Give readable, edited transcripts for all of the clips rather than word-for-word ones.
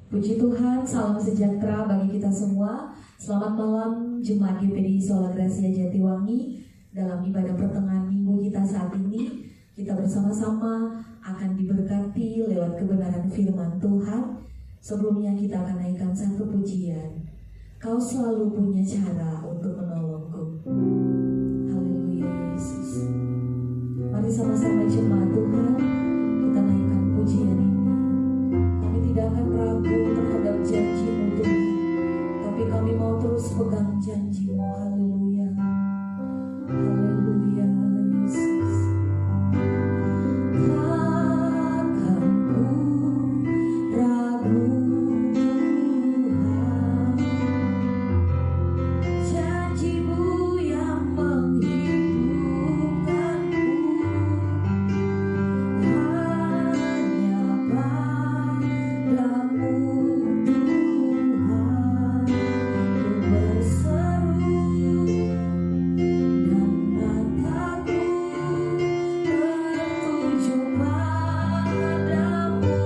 Puji Tuhan, salam sejahtera bagi kita semua. Selamat malam Jemaat GPDI Sola Gracia Jatiwangi. Dalam ibadah pertengahan minggu kita saat ini, kita bersama-sama akan diberkati lewat kebenaran firman Tuhan. Sebelumnya kita akan naikkan satu pujian. Kau selalu punya cara untuk menolongku. Haleluya Yesus. Mari sama-sama jemaat Tuhan, kita naikkan pujian ini. Kami tidak akan ragu terhadap janji-Mu Tuhan, tapi kami mau terus pegang janji-Mu. Haleluya. Haleluya Yesus. Takkan ku ragu Tuhan, janji-Mu yang menghidupkanku. Hanya padamu Tuhan ku berseru, dan mataku tertuju padamu.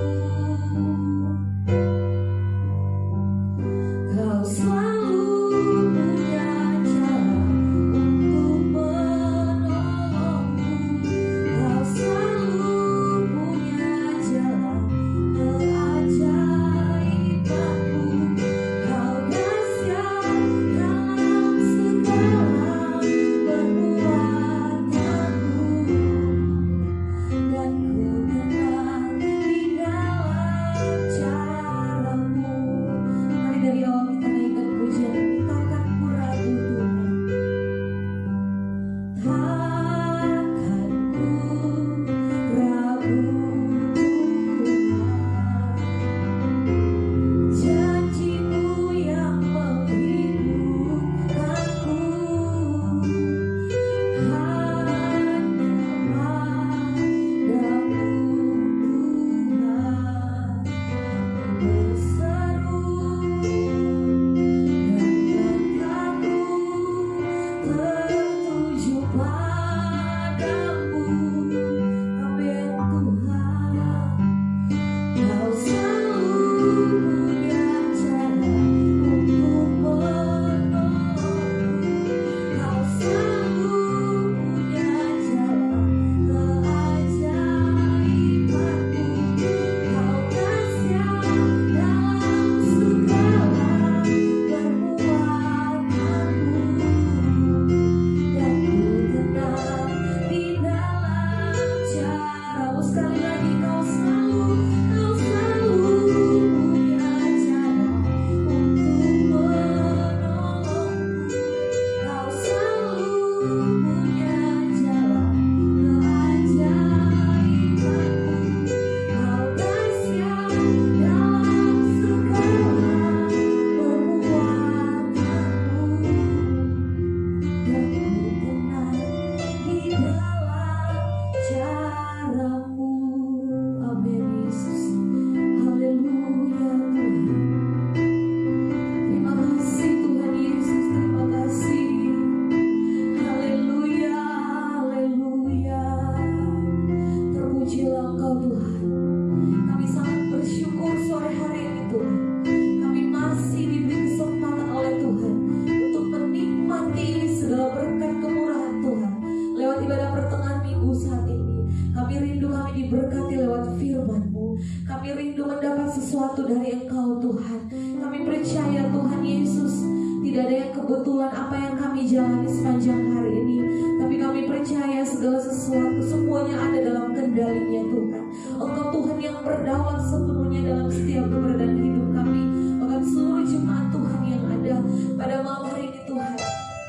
Kau selalu punya cara untuk menolongku. Kau selalu punya jalan keajaibanmu. Kau dahsyat dalam segala perbuatanmu, dan ku tenang di dalam cara-Mu. Mari dari awal kita naikkan pujian ini. Takkan ku ragu Tuhan, takkan ku ragu Tuhan, janji-Mu yang menghidupkanku. Hanya padamu Tuhan ku berseru, dan mataku tertuju padamu. Amin Tuhan. Kau selalu punya cara untuk menolongku. Kau selalu punya jalan keajaibanmu. Kau dahsyat dalam segala perbuatanmu, dan ku tenang di dalam cara-Mu. Sekali lagi, kau selalu punya cara untuk menolongku. Kau selalu punya jalan keajaibanmu. Kau dahsyat dalam segala perbuatanmu, dan ku tenang di dalam cara-Mu. Amin Yesus. Haleluya Tuhan. Terima kasih Tuhan Yesus, terima kasih. Haleluya, haleluya. Terpujilah Engkau Tuhan. Kami sangat bersyukur sore hari ini Tuhan. Kami masih diberi kesempatan oleh Tuhan untuk menikmati segala berkat kemurahan Tuhan lewat ibadah pertengahan minggu saat ini. Kami rindu kami diberkati lewat firman-Mu. Kami rindu mendapat sesuatu dari Engkau Tuhan. Kami percaya Tuhan Yesus, tidak ada yang kebetulan apa yang kami jalani sepanjang hari ini, tapi kami percaya segala sesuatu semuanya ada dalam kendali-Nya Tuhan. Engkau Tuhan yang berdaulat sepenuhnya dalam setiap keberadaan hidup kami, bahkan seluruh jemaat Tuhan yang ada pada malam hari ini Tuhan.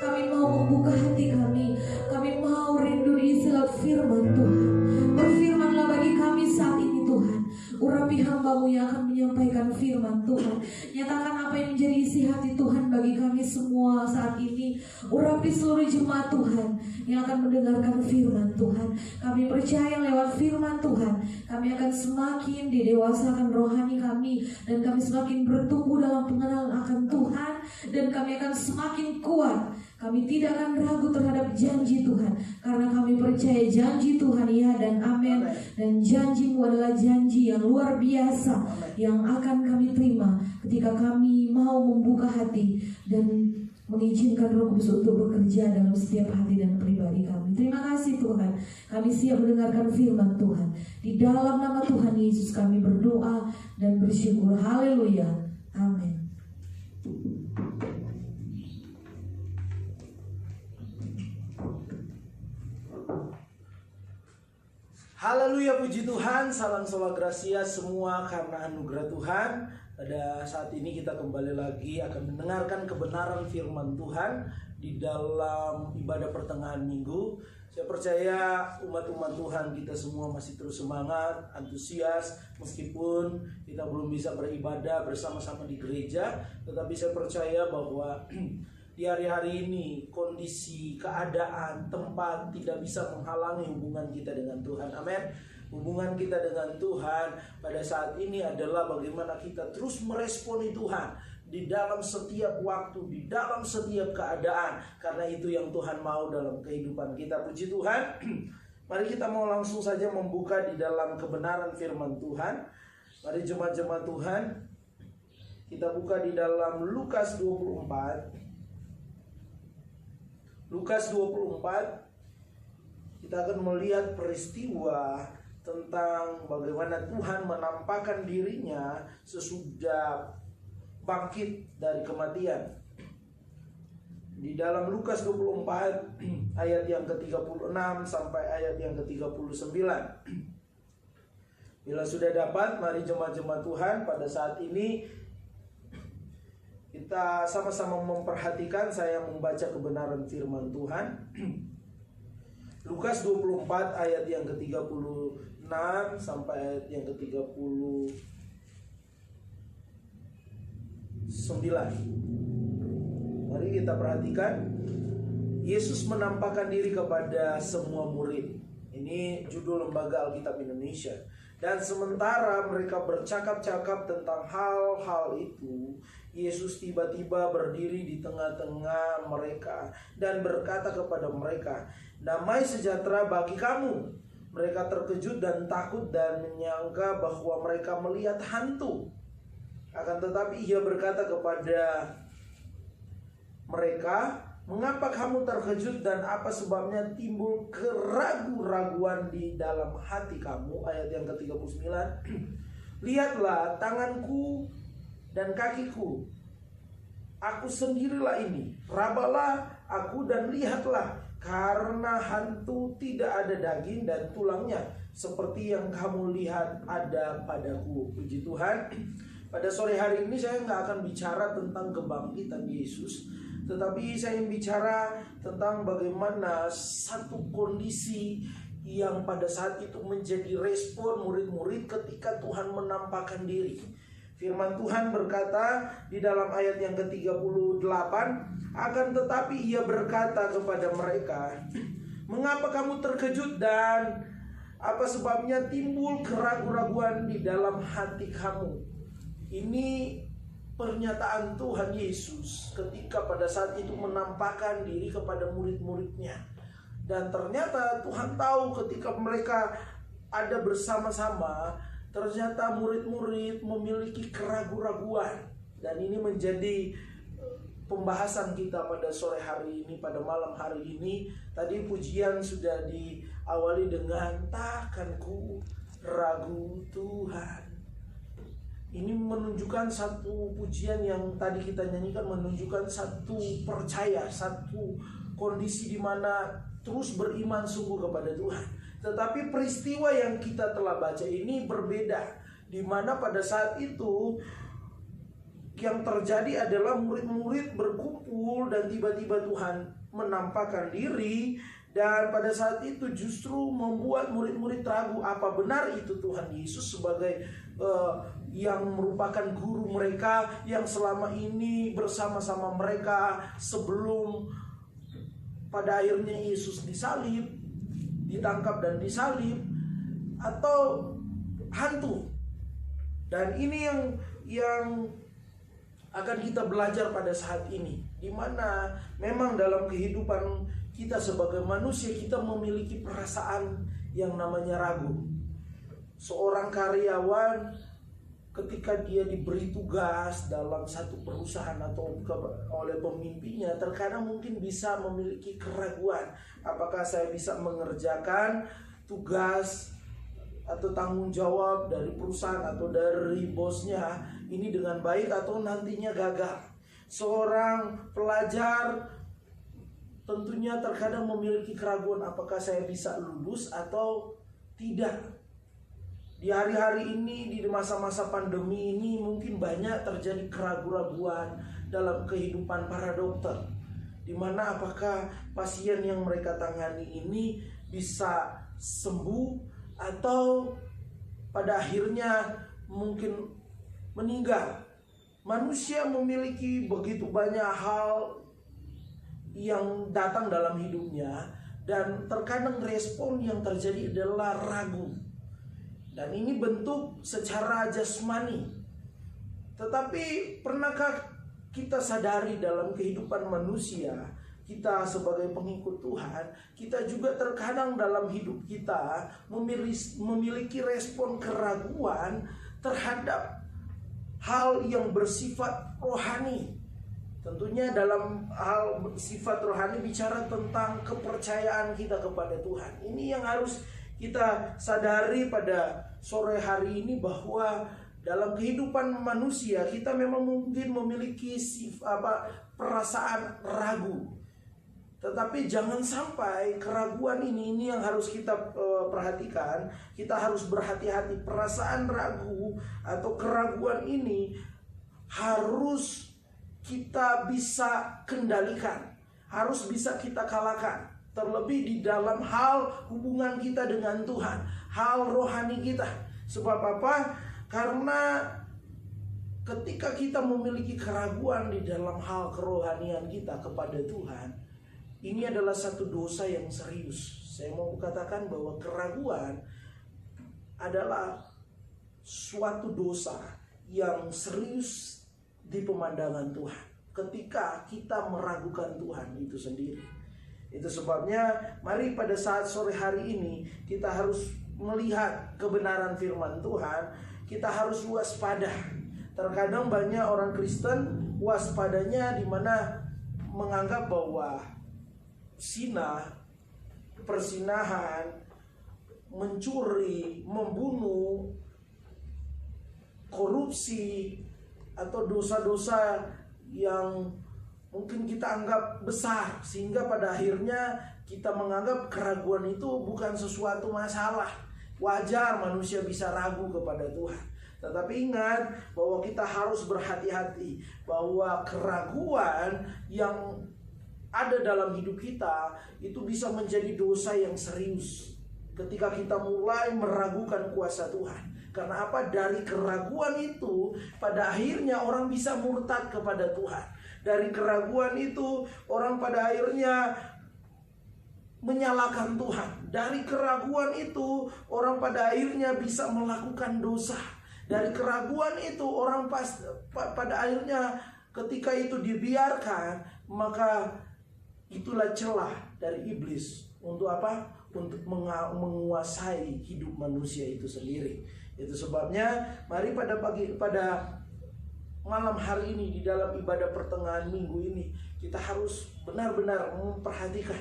Kami mau membuka hati kami. Kami mau rindu diisi lewat firman Tuhan. Berfirmanlah bagi kami saat ini Tuhan. Urapi hamba-Mu yang akan menyampaikan firman Tuhan. Nyatakan apa yang menjadi isi hati Tuhan bagi kami semua saat ini. Urapi seluruh jemaat Tuhan yang akan mendengarkan firman Tuhan. Kami percaya lewat firman Tuhan, kami akan semakin didewasakan rohani kami, dan kami semakin bertumbuh dalam pengenalan akan Tuhan, dan kami akan semakin kuat Kami tidak akan ragu terhadap janji Tuhan, karena kami percaya janji Tuhan ya dan amin. Dan janji-Mu adalah janji yang luar biasa, yang akan kami terima ketika kami mau membuka hati dan mengizinkan Roh Kudus untuk bekerja dalam setiap hati dan pribadi kami. Terima kasih Tuhan, kami siap mendengarkan firman Tuhan. Di dalam nama Tuhan Yesus kami berdoa dan bersyukur. Haleluya, amin. Haleluya, puji Tuhan, salam sola gracia semua karena anugerah Tuhan. Pada saat ini kita kembali lagi akan mendengarkan kebenaran firman Tuhan di dalam ibadah pertengahan minggu. Saya percaya umat-umat Tuhan kita semua masih terus semangat, antusias, meskipun kita belum bisa beribadah bersama-sama di gereja. Tetapi saya percaya bahwa di hari-hari ini kondisi, keadaan, tempat tidak bisa menghalangi hubungan kita dengan Tuhan. Amin. Hubungan kita dengan Tuhan pada saat ini adalah bagaimana kita terus meresponi Tuhan di dalam setiap waktu, di dalam setiap keadaan. Karena itu yang Tuhan mau dalam kehidupan kita. Puji Tuhan. Mari kita mau langsung saja membuka di dalam kebenaran firman Tuhan. Mari jemaat-jemaat Tuhan, kita buka di dalam Lukas 24. Lukas 24, kita akan melihat peristiwa tentang bagaimana Tuhan menampakkan dirinya sesudah bangkit dari kematian. Di dalam Lukas 24 ayat yang ke-36 sampai ayat yang ke-39. Bila sudah dapat, mari jemaat-jemaat Tuhan pada saat ini kita sama-sama memperhatikan saya membaca kebenaran firman Tuhan. Lukas 24 ayat yang ke-36 sampai ayat yang ke-39. Mari kita perhatikan. Yesus menampakkan diri kepada semua murid. Ini judul Lembaga Alkitab Indonesia. Dan sementara mereka bercakap-cakap tentang hal-hal itu, Yesus tiba-tiba berdiri di tengah-tengah mereka dan berkata kepada mereka, "Damai sejahtera bagi kamu." Mereka terkejut dan takut dan menyangka bahwa mereka melihat hantu. Akan tetapi ia berkata kepada mereka, "Mengapa kamu terkejut dan apa sebabnya timbul keraguan-raguan di dalam hati kamu?" Ayat yang ke-39. "Lihatlah tanganku dan kakiku. Aku sendirilah ini. Rabalah aku dan lihatlah, karena hantu tidak ada daging dan tulangnya, seperti yang kamu lihat ada padaku." Puji Tuhan. Pada sore hari ini saya nggak akan bicara tentang kebangkitan Yesus, tetapi saya ingin bicara tentang bagaimana satu kondisi yang pada saat itu menjadi respon murid-murid ketika Tuhan menampakkan diri. Firman Tuhan berkata di dalam ayat yang ke-38, "Akan tetapi ia berkata kepada mereka, mengapa kamu terkejut dan apa sebabnya timbul keraguan-raguan di dalam hati kamu?" Ini pernyataan Tuhan Yesus ketika pada saat itu menampakkan diri kepada murid-muridnya. Dan ternyata Tuhan tahu ketika mereka ada bersama-sama, ternyata murid-murid memiliki keraguan-raguan. Dan ini menjadi pembahasan kita pada sore hari ini, pada malam hari ini. Tadi pujian sudah diawali dengan "Takkan ku ragu Tuhan." Ini menunjukkan satu pujian yang tadi kita nyanyikan, menunjukkan satu percaya, satu kondisi di mana terus beriman sungguh kepada Tuhan. Tetapi peristiwa yang kita telah baca ini berbeda, di mana pada saat itu yang terjadi adalah murid-murid berkumpul dan tiba-tiba Tuhan menampakkan diri. Dan pada saat itu justru membuat murid-murid ragu apa benar itu Tuhan Yesus sebagai yang merupakan guru mereka, yang selama ini bersama-sama mereka sebelum pada akhirnya Yesus disalib, ditangkap dan disalib, atau hantu. Dan ini yang akan kita belajar pada saat ini, di mana memang dalam kehidupan kita sebagai manusia kita memiliki perasaan yang namanya ragu. Seorang karyawan ketika dia diberi tugas dalam satu perusahaan atau oleh pemimpinnya, terkadang mungkin bisa memiliki keraguan. Apakah saya bisa mengerjakan tugas atau tanggung jawab dari perusahaan atau dari bosnya ini dengan baik atau nantinya gagal. Seorang pelajar tentunya terkadang memiliki keraguan, apakah saya bisa lulus atau tidak. Di hari-hari ini, di masa-masa pandemi ini, mungkin banyak terjadi keraguan-raguan dalam kehidupan para dokter, di mana apakah pasien yang mereka tangani ini bisa sembuh atau pada akhirnya mungkin meninggal. Manusia memiliki begitu banyak hal yang datang dalam hidupnya, dan terkadang respon yang terjadi adalah ragu. Dan ini bentuk secara jasmani. Tetapi pernahkah kita sadari dalam kehidupan manusia, kita sebagai pengikut Tuhan, kita juga terkadang dalam hidup kita memiliki respon keraguan terhadap hal yang bersifat rohani. Tentunya dalam hal sifat rohani bicara tentang kepercayaan kita kepada Tuhan. Ini yang harus kita sadari pada sore hari ini, bahwa dalam kehidupan manusia kita memang mungkin memiliki perasaan ragu. Tetapi jangan sampai keraguan ini yang harus kita perhatikan. Kita harus berhati-hati. Perasaan ragu atau keraguan ini harus kita bisa kendalikan, harus bisa kita kalahkan. Terlebih di dalam hal hubungan kita dengan Tuhan, hal rohani kita. Sebab apa? Karena ketika kita memiliki keraguan di dalam hal kerohanian kita kepada Tuhan, ini adalah satu dosa yang serius. Saya mau katakan bahwa keraguan adalah suatu dosa yang serius di pemandangan Tuhan. Ketika kita meragukan Tuhan itu sendiri. Itu sebabnya mari pada saat sore hari ini kita harus melihat kebenaran firman Tuhan. Kita harus waspada. Terkadang banyak orang Kristen waspadanya di mana menganggap bahwa persinahan, mencuri, membunuh, korupsi, atau dosa-dosa yang mungkin kita anggap besar, sehingga pada akhirnya kita menganggap keraguan itu bukan sesuatu masalah. Wajar manusia bisa ragu kepada Tuhan. Tetapi ingat bahwa kita harus berhati-hati, bahwa keraguan yang ada dalam hidup kita itu bisa menjadi dosa yang serius ketika kita mulai meragukan kuasa Tuhan. Karena apa? Dari keraguan itu pada akhirnya orang bisa murtad kepada Tuhan. Dari keraguan itu orang pada akhirnya menyalahkan Tuhan. Dari keraguan itu orang pada akhirnya bisa melakukan dosa. Dari keraguan itu orang pada akhirnya ketika itu dibiarkan, maka itulah celah dari iblis untuk apa? Untuk menguasai hidup manusia itu sendiri. Itu sebabnya mari pada malam hari ini di dalam ibadah pertengahan minggu ini kita harus benar-benar memperhatikan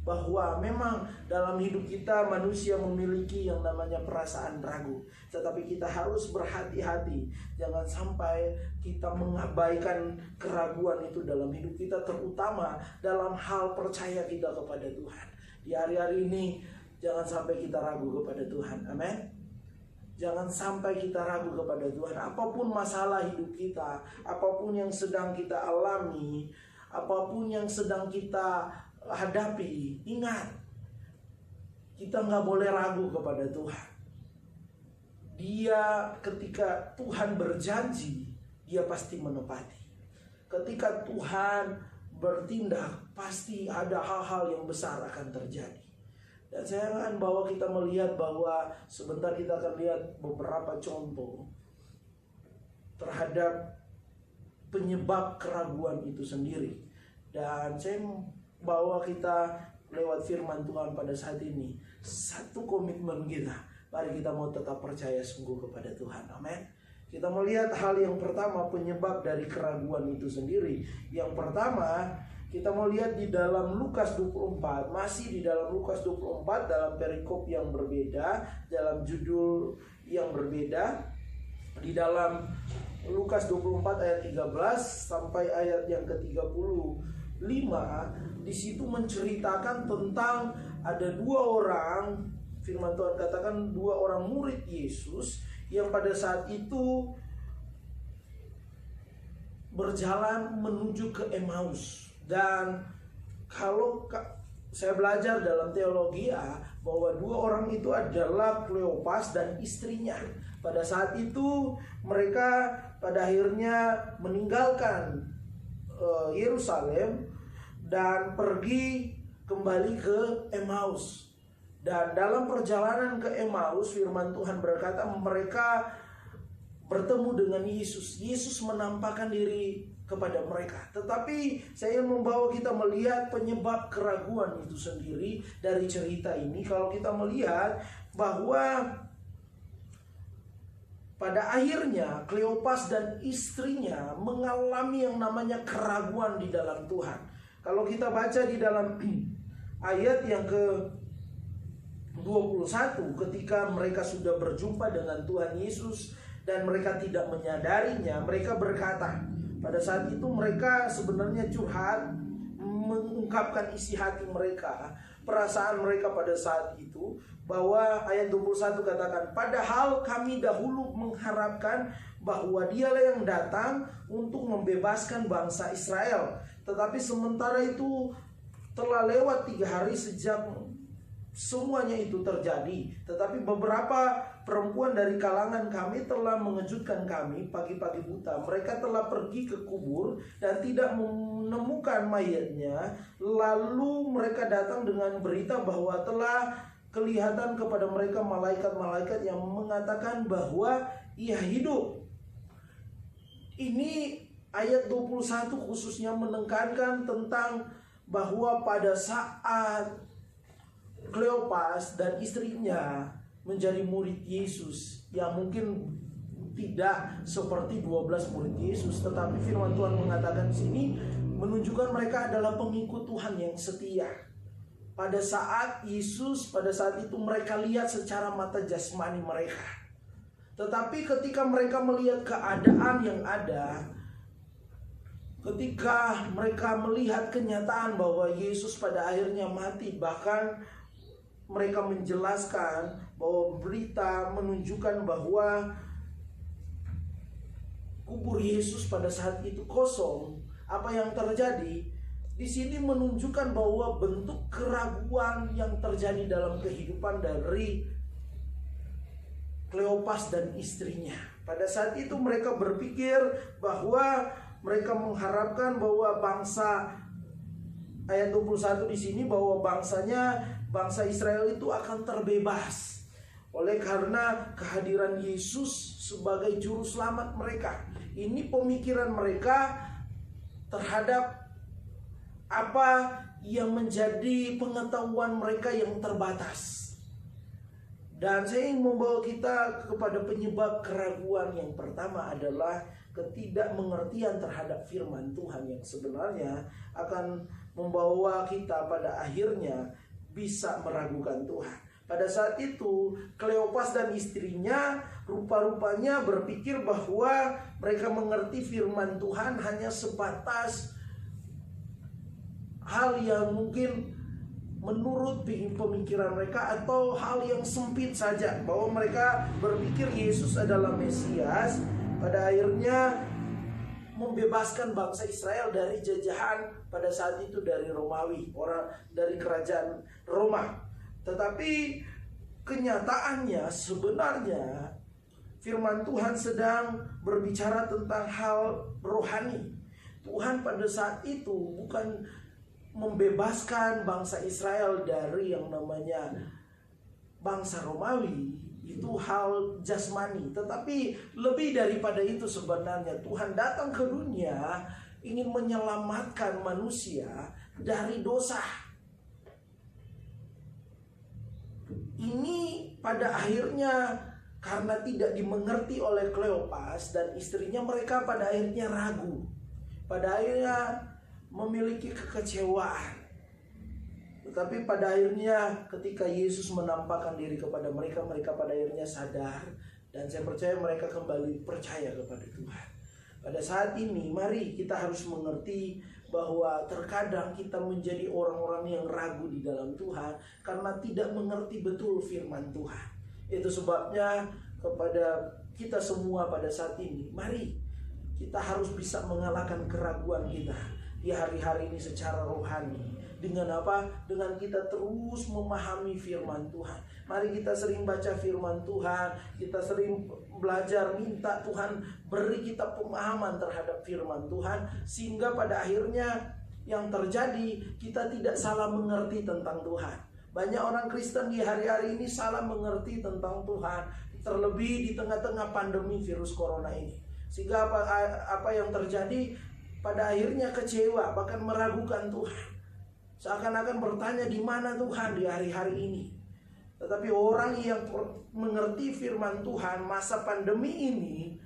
bahwa memang dalam hidup kita manusia memiliki yang namanya perasaan ragu. Tetapi kita harus berhati-hati, jangan sampai kita mengabaikan keraguan itu dalam hidup kita, terutama dalam hal percaya kita kepada Tuhan. Di hari-hari ini jangan sampai kita ragu kepada Tuhan. Amin. Jangan sampai kita ragu kepada Tuhan. Apapun masalah hidup kita, apapun yang sedang kita alami, apapun yang sedang kita hadapi, ingat, kita nggak boleh ragu kepada Tuhan. Dia ketika Tuhan berjanji, dia pasti menepati. Ketika Tuhan bertindak, pasti ada hal-hal yang besar akan terjadi. Dan saya akan bawa kita melihat bahwa sebentar kita akan lihat beberapa contoh terhadap penyebab keraguan itu sendiri. Dan saya bawa kita lewat firman Tuhan pada saat ini, satu komitmen kita, mari kita mau tetap percaya sungguh kepada Tuhan. Amin. Kita melihat hal yang pertama, penyebab dari keraguan itu sendiri. Yang pertama, kita mau lihat di dalam Lukas 24, masih di dalam Lukas 24, dalam perikop yang berbeda, dalam judul yang berbeda. Di dalam Lukas 24 ayat 13 sampai ayat yang ke-35, di situ menceritakan tentang ada dua orang, firman Tuhan katakan dua orang murid Yesus yang pada saat itu berjalan menuju ke Emmaus. Dan kalau saya belajar dalam teologi bahwa dua orang itu adalah Kleopas dan istrinya. Pada saat itu mereka pada akhirnya meninggalkan Yerusalem dan pergi kembali ke Emmaus. Dan dalam perjalanan ke Emmaus, firman Tuhan berkata mereka bertemu dengan Yesus. Yesus menampakkan diri kepada mereka. Tetapi saya membawa kita melihat penyebab keraguan itu sendiri dari cerita ini. Kalau kita melihat bahwa pada akhirnya Kleopas dan istrinya mengalami yang namanya keraguan di dalam Tuhan. Kalau kita baca di dalam ayat yang ke-21, ketika mereka sudah berjumpa dengan Tuhan Yesus dan mereka tidak menyadarinya, mereka berkata, pada saat itu mereka sebenarnya curhat, mengungkapkan isi hati mereka, perasaan mereka pada saat itu, bahwa ayat 21 katakan, padahal kami dahulu mengharapkan bahwa dialah yang datang untuk membebaskan bangsa Israel. Tetapi sementara itu telah lewat 3 hari sejak semuanya itu terjadi. Tetapi beberapa perempuan dari kalangan kami telah mengejutkan kami pagi-pagi buta. Mereka telah pergi ke kubur dan tidak menemukan mayatnya. Lalu mereka datang dengan berita bahwa telah kelihatan kepada mereka malaikat-malaikat yang mengatakan bahwa ia hidup. Ini ayat 21 khususnya menekankan tentang bahwa pada saat Kleopas dan istrinya menjadi murid Yesus, yang mungkin tidak seperti 12 murid Yesus, tetapi firman Tuhan mengatakan di sini menunjukkan mereka adalah pengikut Tuhan yang setia. Pada saat Yesus, pada saat itu mereka lihat secara mata jasmani mereka. Tetapi ketika mereka melihat keadaan yang ada, ketika mereka melihat kenyataan bahwa Yesus pada akhirnya mati, bahkan mereka menjelaskan bahwa berita menunjukkan bahwa kubur Yesus pada saat itu kosong. Apa yang terjadi? Di sini menunjukkan bahwa bentuk keraguan yang terjadi dalam kehidupan dari Kleopas dan istrinya. Pada saat itu mereka berpikir bahwa mereka mengharapkan bahwa bangsa, ayat 21 di sini, bahwa bangsa Israel itu akan terbebas oleh karena kehadiran Yesus sebagai juru selamat mereka. Ini pemikiran mereka terhadap apa yang menjadi pengetahuan mereka yang terbatas. Dan saya ingin membawa kita kepada penyebab keraguan. Yang pertama adalah ketidakmengertian terhadap firman Tuhan, yang sebenarnya akan membawa kita pada akhirnya bisa meragukan Tuhan. Pada saat itu Kleopas dan istrinya rupa-rupanya berpikir bahwa mereka mengerti firman Tuhan hanya sebatas hal yang mungkin menurut pemikiran mereka, atau hal yang sempit saja, bahwa mereka berpikir Yesus adalah Mesias, pada akhirnya membebaskan bangsa Israel dari jajahan pada saat itu dari Romawi, orang dari kerajaan Roma. Tetapi kenyataannya sebenarnya firman Tuhan sedang berbicara tentang hal rohani. Tuhan pada saat itu bukan membebaskan bangsa Israel dari yang namanya bangsa Romawi. itu hal jasmani. Tetapi lebih daripada itu sebenarnya Tuhan datang ke dunia ingin menyelamatkan manusia dari dosa. Ini pada akhirnya karena tidak dimengerti oleh Kleopas dan istrinya, mereka pada akhirnya ragu. Pada akhirnya memiliki kekecewaan. Tetapi pada akhirnya ketika Yesus menampakkan diri kepada mereka, mereka pada akhirnya sadar. Dan saya percaya mereka kembali percaya kepada Tuhan. Pada saat ini mari kita harus mengerti bahwa terkadang kita menjadi orang-orang yang ragu di dalam Tuhan karena tidak mengerti betul firman Tuhan. Itu sebabnya kepada kita semua pada saat ini, mari kita harus bisa mengalahkan keraguan kita di hari-hari ini secara rohani. Dengan apa? Dengan kita terus memahami firman Tuhan. Mari kita sering baca firman Tuhan, kita sering belajar, minta Tuhan beri kita pemahaman terhadap firman Tuhan, sehingga pada akhirnya yang terjadi kita tidak salah mengerti tentang Tuhan. Banyak orang Kristen di hari-hari ini salah mengerti tentang Tuhan, terlebih di tengah-tengah pandemi virus corona ini. Sehingga apa yang terjadi, pada akhirnya kecewa, bahkan meragukan Tuhan. Seakan-akan bertanya di mana Tuhan di hari-hari ini. Tetapi orang yang mengerti firman Tuhan masa pandemi ini,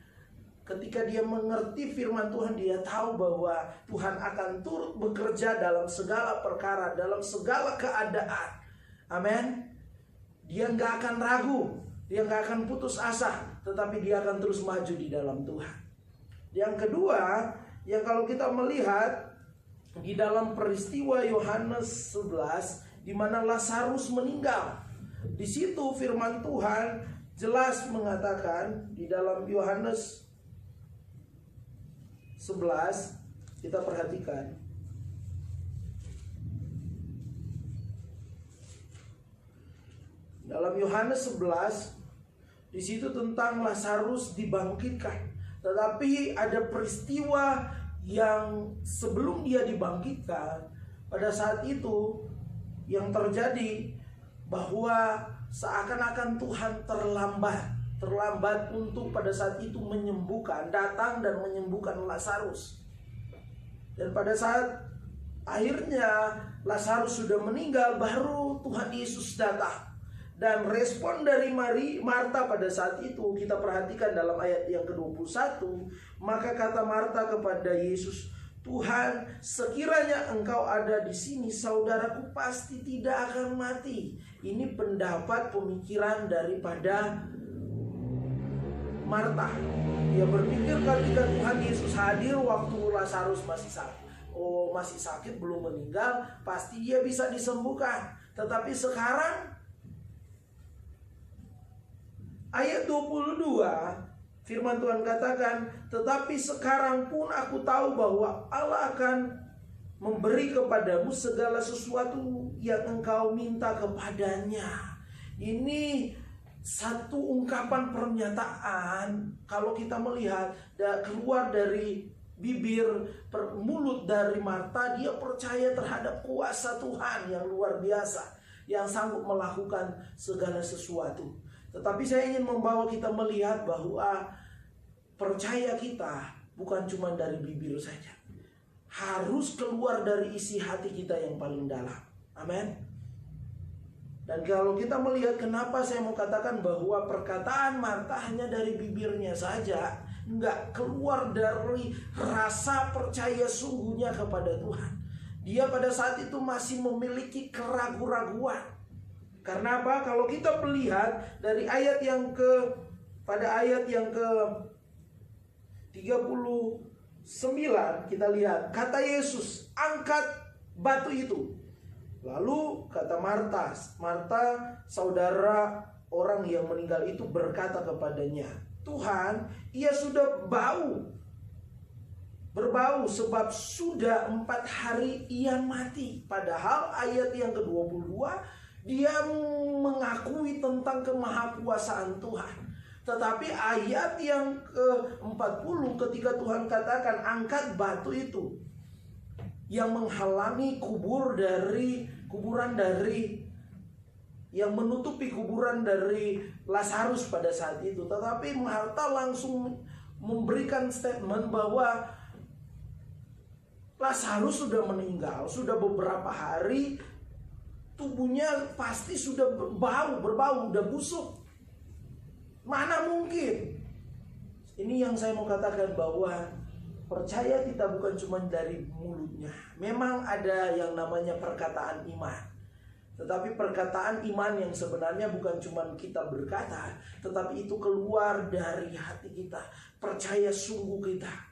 ketika dia mengerti firman Tuhan, dia tahu bahwa Tuhan akan turut bekerja dalam segala perkara, dalam segala keadaan. Amin. Dia nggak akan ragu, dia nggak akan putus asa, tetapi dia akan terus maju di dalam Tuhan. Yang kedua, yang kalau kita melihat di dalam peristiwa Yohanes 11 di mana Lazarus meninggal. Di situ firman Tuhan jelas mengatakan di dalam Yohanes 11, kita perhatikan. Dalam Yohanes 11 di situ tentang Lazarus dibangkitkan. Tetapi ada peristiwa yang sebelum dia dibangkitkan, pada saat itu yang terjadi bahwa seakan-akan Tuhan terlambat untuk pada saat itu menyembuhkan, datang dan menyembuhkan Lazarus. Dan pada saat akhirnya Lazarus sudah meninggal, baru Tuhan Yesus datang. Dan respon dari Marta pada saat itu kita perhatikan dalam ayat yang ke-21. Maka kata Marta kepada Yesus, Tuhan, sekiranya engkau ada di sini, saudaraku pasti tidak akan mati. Ini pendapat pemikiran daripada Marta. Dia berpikir ketika Tuhan Yesus hadir waktu Lazarus masih sakit, belum meninggal, pasti dia bisa disembuhkan. Tetapi sekarang ayat 22, firman Tuhan katakan, tetapi sekarang pun aku tahu bahwa Allah akan memberi kepadamu segala sesuatu yang engkau minta kepadanya. Ini satu ungkapan pernyataan, kalau kita melihat keluar dari bibir, mulut dari Marta, dia percaya terhadap kuasa Tuhan yang luar biasa, yang sanggup melakukan segala sesuatu. Tetapi saya ingin membawa kita melihat bahwa percaya kita bukan cuma dari bibir saja, harus keluar dari isi hati kita yang paling dalam. Amin. Dan kalau kita melihat kenapa saya mau katakan bahwa perkataan Marta hanya dari bibirnya saja, enggak keluar dari rasa percaya sungguhnya kepada Tuhan. Dia pada saat itu masih memiliki keraguan-raguan. Karena apa? Kalau kita melihat dari ayat yang pada ayat yang ke 39, kita lihat kata Yesus, angkat batu itu. Lalu kata Marta, saudara orang yang meninggal itu berkata kepadanya, Tuhan, ia sudah berbau sebab sudah 4 hari ia mati. Padahal ayat yang ke-22 dia mengakui tentang kemahakuasaan Tuhan. Tetapi ayat yang ke-40 ketika Tuhan katakan angkat batu itu yang menghalangi kuburan dari yang menutupi kuburan dari Lazarus pada saat itu. Tetapi Marta langsung memberikan statement bahwa Lazarus sudah meninggal, sudah beberapa hari, tubuhnya pasti sudah berbau, udah busuk. Mana mungkin? Ini yang saya mau katakan, bahwa percaya kita bukan cuma dari mulutnya. Memang ada yang namanya perkataan iman. Tetapi perkataan iman yang sebenarnya bukan cuma kita berkata, tetapi itu keluar dari hati kita. Percaya sungguh kita.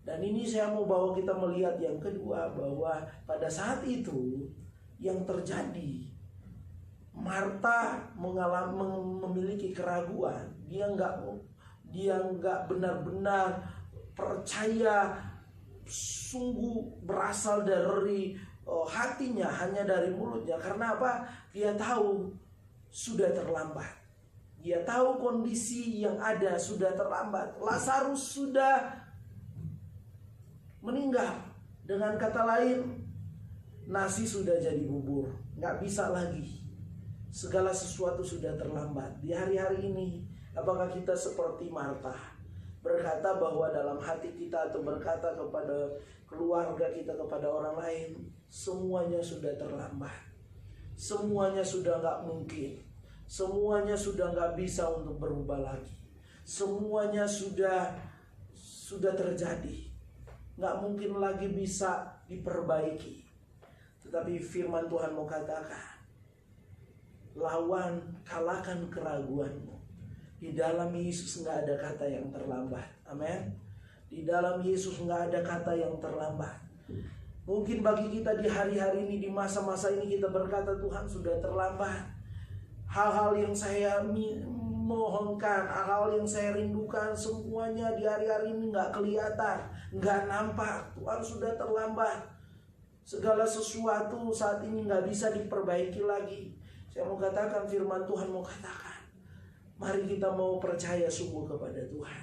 Dan ini saya mau bawa kita melihat yang kedua, bahwa pada saat itu yang terjadi, Marta memiliki keraguan. Dia nggak benar-benar percaya sungguh berasal dari hatinya, hanya dari mulutnya. Karena apa? Dia tahu sudah terlambat. Dia tahu kondisi yang ada sudah terlambat. Lazarus sudah meninggal. Dengan kata lain, nasi sudah jadi bubur, nggak bisa lagi. Segala sesuatu sudah terlambat. Di hari-hari ini, apakah kita seperti Marta, berkata bahwa dalam hati kita, atau berkata kepada keluarga kita, kepada orang lain, semuanya sudah terlambat, semuanya sudah nggak mungkin, semuanya sudah nggak bisa untuk berubah lagi, semuanya sudah terjadi, nggak mungkin lagi bisa diperbaiki. Tetapi firman Tuhan mau katakan, lawan, kalahkan keraguanmu. Di dalam Yesus nggak ada kata yang terlambat. Amin. Di dalam Yesus nggak ada kata yang terlambat. Mungkin bagi kita di hari-hari ini, di masa-masa ini, kita berkata, Tuhan sudah terlambat. Hal-hal yang saya mohonkan, hal-hal yang saya rindukan, semuanya di hari-hari ini nggak kelihatan, nggak nampak. Tuhan sudah terlambat. Segala sesuatu saat ini nggak bisa diperbaiki lagi. Saya mau katakan, firman Tuhan mau katakan, mari kita mau percaya sungguh kepada Tuhan.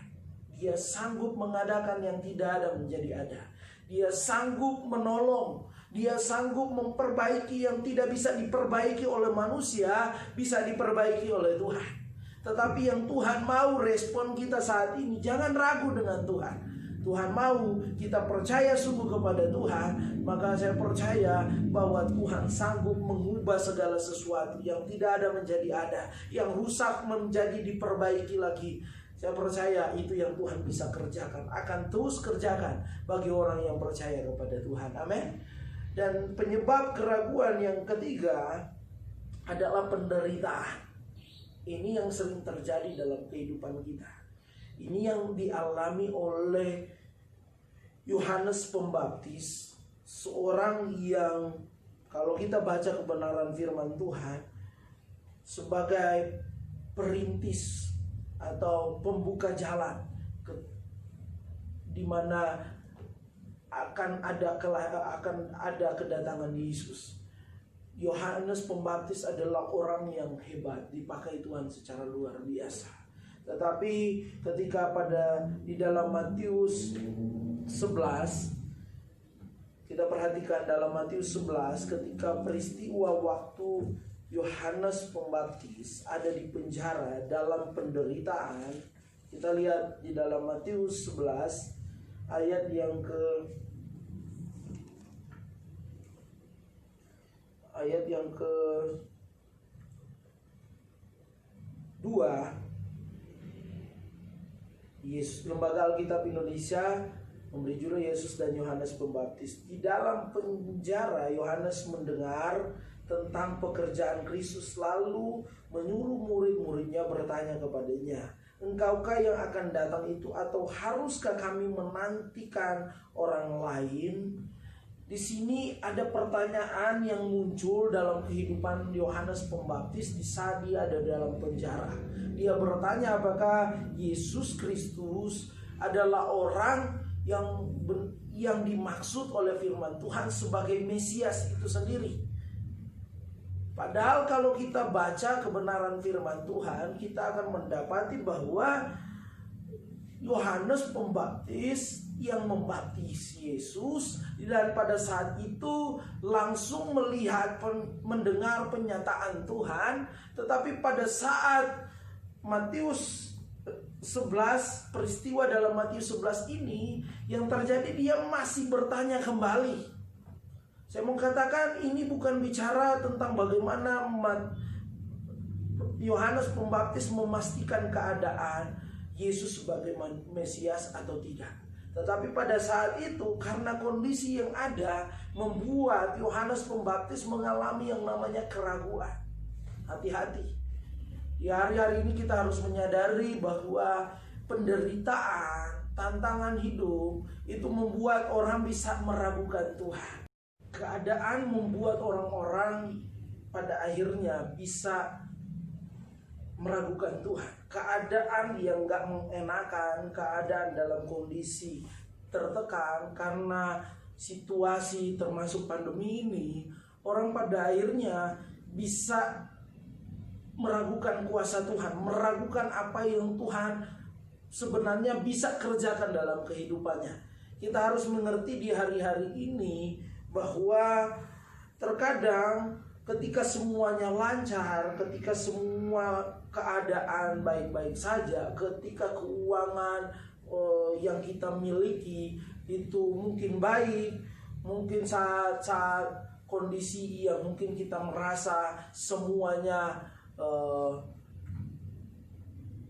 Dia sanggup mengadakan yang tidak ada menjadi ada. Dia sanggup menolong. Dia sanggup memperbaiki yang tidak bisa diperbaiki oleh manusia, bisa diperbaiki oleh Tuhan. Tetapi yang Tuhan mau respon kita saat ini, jangan ragu dengan Tuhan. Tuhan mau kita percaya sungguh kepada Tuhan, maka saya percaya bahwa Tuhan sanggup mengubah segala sesuatu yang tidak ada menjadi ada, yang rusak menjadi diperbaiki lagi. Saya percaya itu yang Tuhan bisa kerjakan, akan terus kerjakan bagi orang yang percaya kepada Tuhan. Amin. Dan penyebab keraguan yang ketiga adalah penderitaan. Ini yang sering terjadi dalam kehidupan kita. Ini yang dialami oleh Yohanes Pembaptis, seorang yang kalau kita baca kebenaran firman Tuhan, sebagai perintis atau pembuka jalan di mana akan ada kedatangan Yesus. Yohanes Pembaptis adalah orang yang hebat, dipakai Tuhan secara luar biasa. Tetapi ketika di dalam Matius 11, kita perhatikan dalam Matius 11, ketika peristiwa waktu Yohanes Pembaptis ada di penjara dalam penderitaan, kita lihat di dalam Matius 11 ayat yang ke 2. Lembaga Alkitab Indonesia memberi judul Yesus dan Yohanes Pembaptis. Di dalam penjara, Yohanes mendengar tentang pekerjaan Kristus, lalu menyuruh murid-muridnya bertanya kepadanya, "Engkaukah yang akan datang itu, atau haruskah kami menantikan orang lain?" Di sini ada pertanyaan yang muncul dalam kehidupan Yohanes Pembaptis di saat dia ada dalam penjara. Dia bertanya apakah Yesus Kristus adalah orang yang dimaksud oleh firman Tuhan sebagai Mesias itu sendiri. Padahal kalau kita baca kebenaran firman Tuhan, kita akan mendapati bahwa Yohanes Pembaptis yang membaptis Yesus, dan pada saat itu langsung mendengar penyataan Tuhan. Tetapi pada saat Matius 11, peristiwa dalam Matius 11 ini yang terjadi, dia masih bertanya kembali. Saya mau katakan ini bukan bicara tentang bagaimana Yohanes Pembaptis memastikan keadaan Yesus sebagai Mesias atau tidak. Tetapi pada saat itu karena kondisi yang ada membuat Yohanes Pembaptis mengalami yang namanya keraguan. Hati-hati. Di hari-hari ini kita harus menyadari bahwa penderitaan, tantangan hidup itu membuat orang bisa meragukan Tuhan. Keadaan membuat orang-orang pada akhirnya bisa meragukan Tuhan. Keadaan yang gak mengenakan, keadaan dalam kondisi tertekan karena situasi termasuk pandemi ini, orang pada akhirnya bisa meragukan kuasa Tuhan, meragukan apa yang Tuhan sebenarnya bisa kerjakan dalam kehidupannya. Kita harus mengerti di hari-hari ini bahwa terkadang ketika semuanya lancar, ketika semua keadaan baik-baik saja, ketika keuangan yang kita miliki itu mungkin baik, mungkin saat kondisi yang mungkin kita merasa semuanya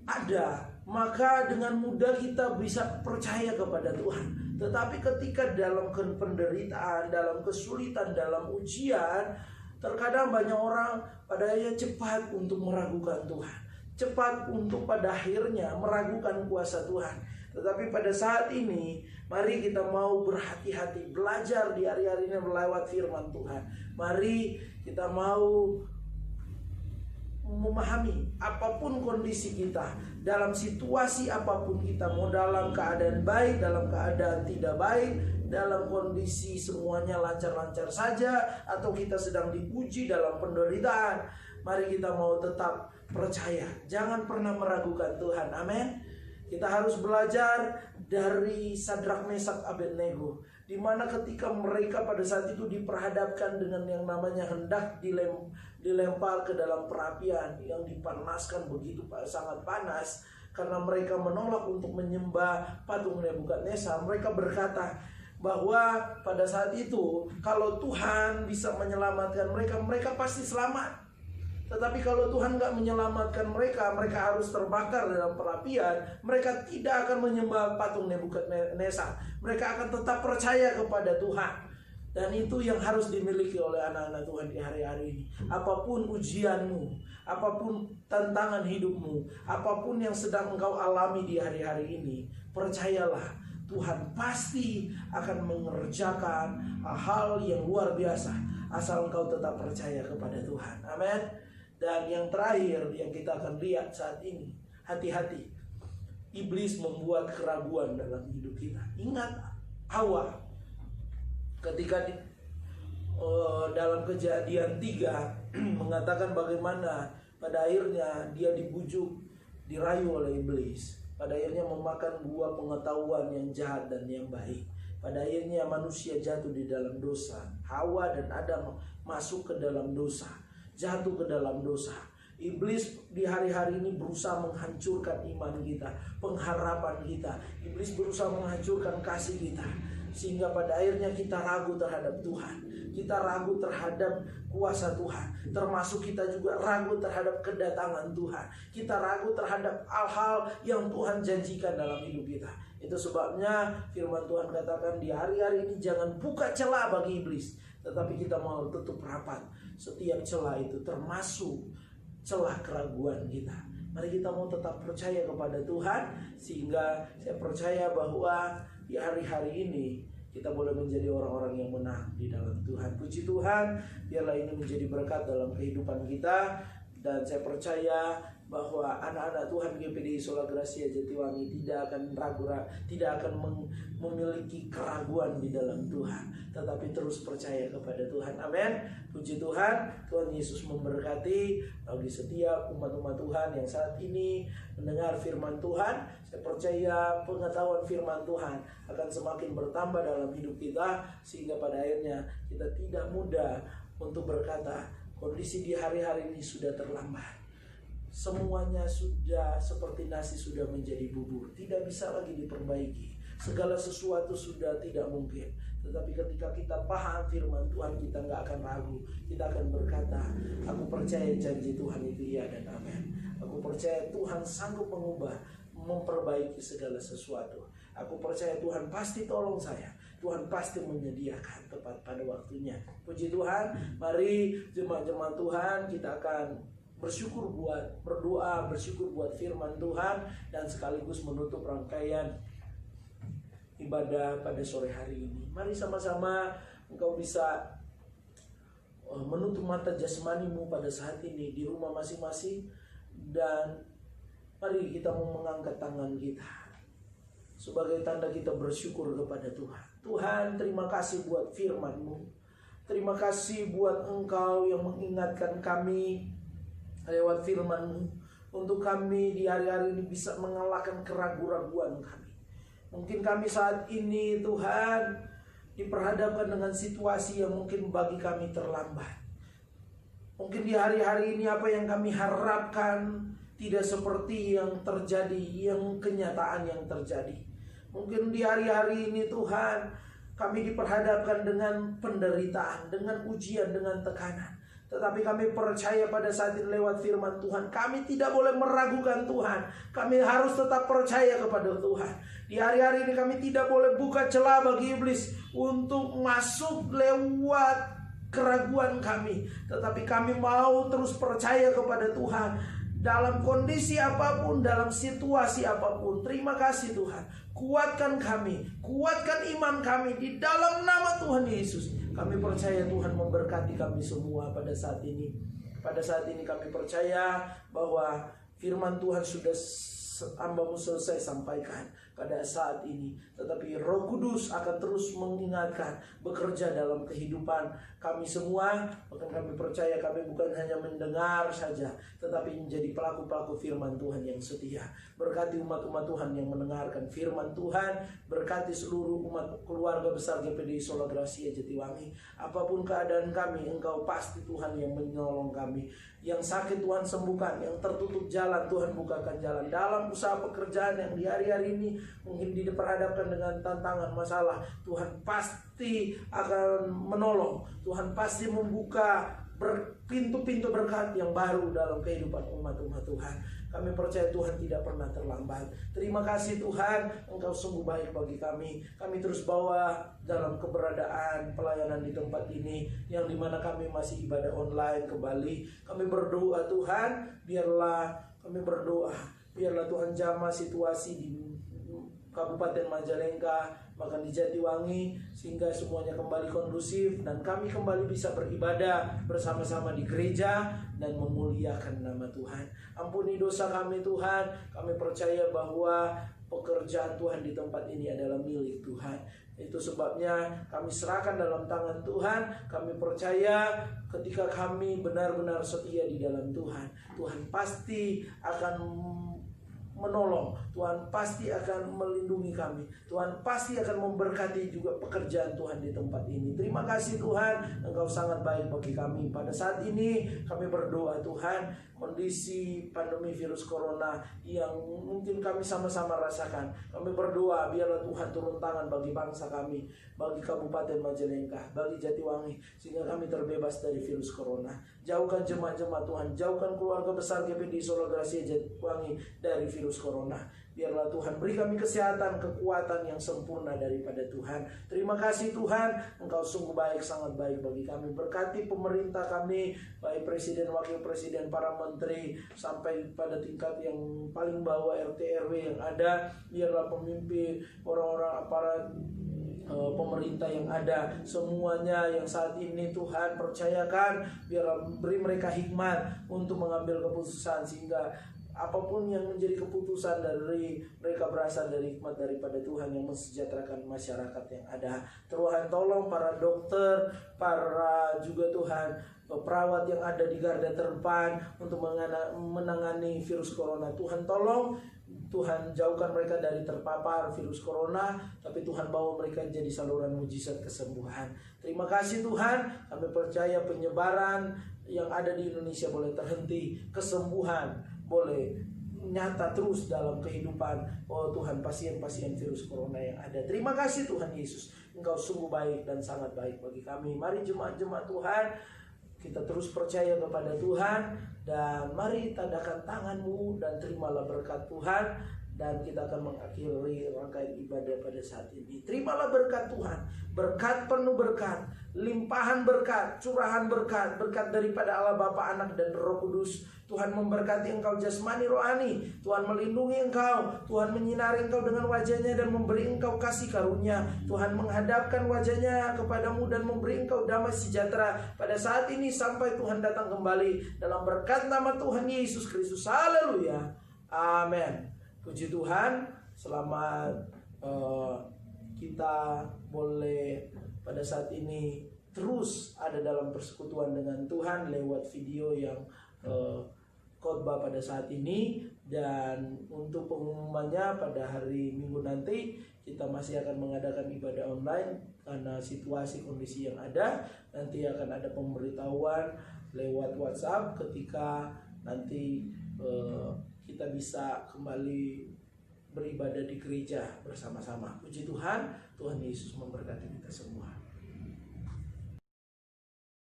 ada, maka dengan mudah kita bisa percaya kepada Tuhan. Tetapi ketika dalam penderitaan, dalam kesulitan, dalam ujian, terkadang banyak orang pada akhirnya cepat untuk meragukan Tuhan, cepat untuk pada akhirnya meragukan kuasa Tuhan. Tetapi pada saat ini mari kita mau berhati-hati, belajar di hari-hari ini melewat firman Tuhan. Mari kita mau memahami apapun kondisi kita, dalam situasi apapun kita, mau dalam keadaan baik, dalam keadaan tidak baik, dalam kondisi semuanya lancar-lancar saja, atau kita sedang dipuji dalam penderitaan, mari kita mau tetap percaya, jangan pernah meragukan Tuhan. Amin. Kita harus belajar dari Sadrak, Mesak, Abednego, di mana ketika mereka pada saat itu diperhadapkan dengan yang namanya hendak dilempar ke dalam perapian yang dipanaskan begitu sangat panas, karena mereka menolak untuk menyembah patung Nebukadnezar. Mereka berkata bahwa pada saat itu kalau Tuhan bisa menyelamatkan mereka, mereka pasti selamat. Tetapi kalau Tuhan gak menyelamatkan mereka, mereka harus terbakar dalam perapian, mereka tidak akan menyembah patung Nebukadnezar. Mereka akan tetap percaya kepada Tuhan. Dan itu yang harus dimiliki oleh anak-anak Tuhan di hari-hari ini. Apapun ujianmu, apapun tantangan hidupmu, apapun yang sedang engkau alami di hari-hari ini, percayalah, Tuhan pasti akan mengerjakan hal yang luar biasa, asal engkau tetap percaya kepada Tuhan. Amin. Dan yang terakhir yang kita akan lihat saat ini, hati-hati. Iblis membuat keraguan dalam hidup kita. Ingat Hawa ketika dalam Kejadian 3 mengatakan bagaimana pada akhirnya dia dibujuk, dirayu oleh iblis. Pada akhirnya memakan buah pengetahuan yang jahat dan yang baik. Pada akhirnya manusia jatuh di dalam dosa. Hawa dan Adam masuk ke dalam dosa, jatuh ke dalam dosa. Iblis di hari-hari ini berusaha menghancurkan iman kita, pengharapan kita. Iblis berusaha menghancurkan kasih kita, sehingga pada akhirnya kita ragu terhadap Tuhan. Kita ragu terhadap kuasa Tuhan. Termasuk kita juga ragu terhadap kedatangan Tuhan. Kita ragu terhadap hal-hal yang Tuhan janjikan dalam hidup kita. Itu sebabnya firman Tuhan katakan di hari-hari ini jangan buka celah bagi iblis, tetapi kita mau tutup rapat setiap celah itu, termasuk celah keraguan kita. Mari kita mau tetap percaya kepada Tuhan, sehingga saya percaya bahwa di hari-hari ini kita boleh menjadi orang-orang yang menang di dalam Tuhan. Puji Tuhan, biarlah ini menjadi berkat dalam kehidupan kita. Dan saya percaya bahwa anak-anak Tuhan GPDI Sola Gracia Jatiwangi tidak akan ragu, tidak akan memiliki keraguan di dalam Tuhan, tetapi terus percaya kepada Tuhan. Amin. Puji Tuhan. Tuhan Yesus memberkati bagi setiap umat-umat Tuhan yang saat ini mendengar firman Tuhan. Saya percaya pengetahuan firman Tuhan akan semakin bertambah dalam hidup kita, sehingga pada akhirnya kita tidak mudah untuk berkata kondisi di hari-hari ini sudah terlambat. Semuanya sudah seperti nasi sudah menjadi bubur, tidak bisa lagi diperbaiki. Segala sesuatu sudah tidak mungkin. Tetapi ketika kita paham firman Tuhan, kita nggak akan ragu. Kita akan berkata, aku percaya janji Tuhan itu iya dan amin. Aku percaya Tuhan sanggup mengubah, memperbaiki segala sesuatu. Aku percaya Tuhan pasti tolong saya. Tuhan pasti menyediakan tepat pada waktunya. Puji Tuhan. Mari jemaat-jemaat Tuhan, kita akan berdoa, bersyukur buat firman Tuhan, dan sekaligus menutup rangkaian ibadah pada sore hari ini. Mari sama-sama engkau bisa menutup mata jasmanimu pada saat ini di rumah masing-masing, dan mari kita mau mengangkat tangan kita sebagai tanda kita bersyukur kepada Tuhan. Tuhan, terima kasih buat firman-Mu. Terima kasih buat Engkau yang mengingatkan kami lewat firman-Mu, untuk kami di hari-hari ini bisa mengalahkan keraguan-raguan kami. Mungkin kami saat ini Tuhan diperhadapkan dengan situasi yang mungkin bagi kami terlambat. Mungkin di hari-hari ini apa yang kami harapkan tidak seperti yang terjadi, yang kenyataan yang terjadi. Mungkin di hari-hari ini Tuhan kami diperhadapkan dengan penderitaan, dengan ujian, dengan tekanan. Tetapi kami percaya pada saat ini lewat firman Tuhan, kami tidak boleh meragukan Tuhan. Kami harus tetap percaya kepada Tuhan. Di hari-hari ini kami tidak boleh buka celah bagi iblis untuk masuk lewat keraguan kami. Tetapi kami mau terus percaya kepada Tuhan dalam kondisi apapun, dalam situasi apapun. Terima kasih Tuhan. Kuatkan kami, kuatkan iman kami di dalam nama Tuhan Yesus. Kami percaya Tuhan memberkati kami semua pada saat ini. Pada saat ini kami percaya bahwa firman Tuhan sudah hamba-Mu selesai sampaikan pada saat ini. Tetapi Roh Kudus akan terus mengingatkan, bekerja dalam kehidupan kami semua. Bahkan kami percaya kami bukan hanya mendengar saja, tetapi menjadi pelaku-pelaku firman Tuhan yang setia. Berkati umat-umat Tuhan yang mendengarkan firman Tuhan. Berkati seluruh umat keluarga besar GPDI Sola Gracia Jatiwangi. Apapun keadaan kami, Engkau pasti Tuhan yang menolong kami. Yang sakit Tuhan sembuhkan, yang tertutup jalan Tuhan bukakan jalan. Dalam usaha pekerjaan yang di hari-hari ini mungkin diperhadapkan dengan tantangan, masalah, Tuhan pasti akan menolong. Tuhan pasti membuka pintu-pintu berkat yang baru dalam kehidupan umat-umat Tuhan. Kami percaya Tuhan tidak pernah terlambat. Terima kasih Tuhan, Engkau sungguh baik bagi kami. Kami terus bawa dalam keberadaan pelayanan di tempat ini, yang dimana kami masih ibadah online kembali. Kami berdoa Tuhan, biarlah Tuhan jamah situasi di Kabupaten Majalengka, bahkan di Jatiwangi, sehingga semuanya kembali kondusif dan kami kembali bisa beribadah bersama-sama di gereja dan memuliakan nama Tuhan. Ampuni dosa kami Tuhan. Kami percaya bahwa pekerjaan Tuhan di tempat ini adalah milik Tuhan. Itu sebabnya kami serahkan dalam tangan Tuhan. Kami percaya ketika kami benar-benar setia di dalam Tuhan, Tuhan pasti akan menolong. Tuhan pasti akan melindungi kami. Tuhan pasti akan memberkati juga pekerjaan Tuhan di tempat ini. Terima kasih Tuhan, Engkau sangat baik bagi kami. Pada saat ini kami berdoa Tuhan, kondisi pandemi virus corona yang mungkin kami sama-sama rasakan, kami berdoa biarlah Tuhan turun tangan bagi bangsa kami, bagi Kabupaten Majalengka, bagi Jatiwangi, sehingga kami terbebas dari virus corona. Jauhkan jemaat-jemaat Tuhan, jauhkan keluarga besar GPDI Sola Gracia Jatiwangi dari virus corona. Biarlah Tuhan beri kami kesehatan, kekuatan yang sempurna daripada Tuhan. Terima kasih Tuhan, Engkau sungguh baik, sangat baik bagi kami. Berkati pemerintah kami, baik Presiden, Wakil Presiden, para Menteri, sampai pada tingkat yang paling bawah RT RW yang ada. Biarlah pemimpin, orang-orang aparat pemerintah yang ada, semuanya yang saat ini Tuhan percayakan, biarlah beri mereka hikmat untuk mengambil keputusan, sehingga apapun yang menjadi keputusan dari mereka berasal dari hikmat daripada Tuhan yang mensejahterakan masyarakat yang ada. Tuhan tolong para dokter, para juga Tuhan perawat yang ada di garda terdepan untuk menangani virus corona. Tuhan tolong, Tuhan jauhkan mereka dari terpapar virus corona, tapi Tuhan bawa mereka jadi saluran mujizat kesembuhan. Terima kasih Tuhan, kami percaya penyebaran yang ada di Indonesia boleh terhenti, kesembuhan boleh nyata terus dalam kehidupan Tuhan pasien-pasien virus corona yang ada. Terima kasih Tuhan Yesus, Engkau sungguh baik dan sangat baik bagi kami. Mari jemaat-jemaat Tuhan, kita terus percaya kepada Tuhan, dan mari tadakan tanganmu dan terimalah berkat Tuhan. Dan kita akan mengakhiri rangkaian ibadah pada saat ini. Terimalah berkat Tuhan, berkat penuh berkat, limpahan berkat, curahan berkat, berkat daripada Allah Bapa, Anak dan Roh Kudus. Tuhan memberkati engkau jasmani rohani, Tuhan melindungi engkau, Tuhan menyinari engkau dengan wajahnya dan memberi engkau kasih karunia. Tuhan menghadapkan wajahnya kepadamu dan memberi engkau damai sejahtera pada saat ini sampai Tuhan datang kembali, dalam berkat nama Tuhan Yesus Kristus. Haleluya, amin. Puji Tuhan, selamat kita boleh pada saat ini terus ada dalam persekutuan dengan Tuhan lewat video yang khotbah pada saat ini. Dan untuk pengumumannya pada hari Minggu nanti kita masih akan mengadakan ibadah online karena situasi kondisi yang ada. Nanti akan ada pemberitahuan lewat WhatsApp ketika nanti kita bisa kembali beribadah di gereja bersama-sama. Puji Tuhan, Tuhan Yesus memberkati kita semua.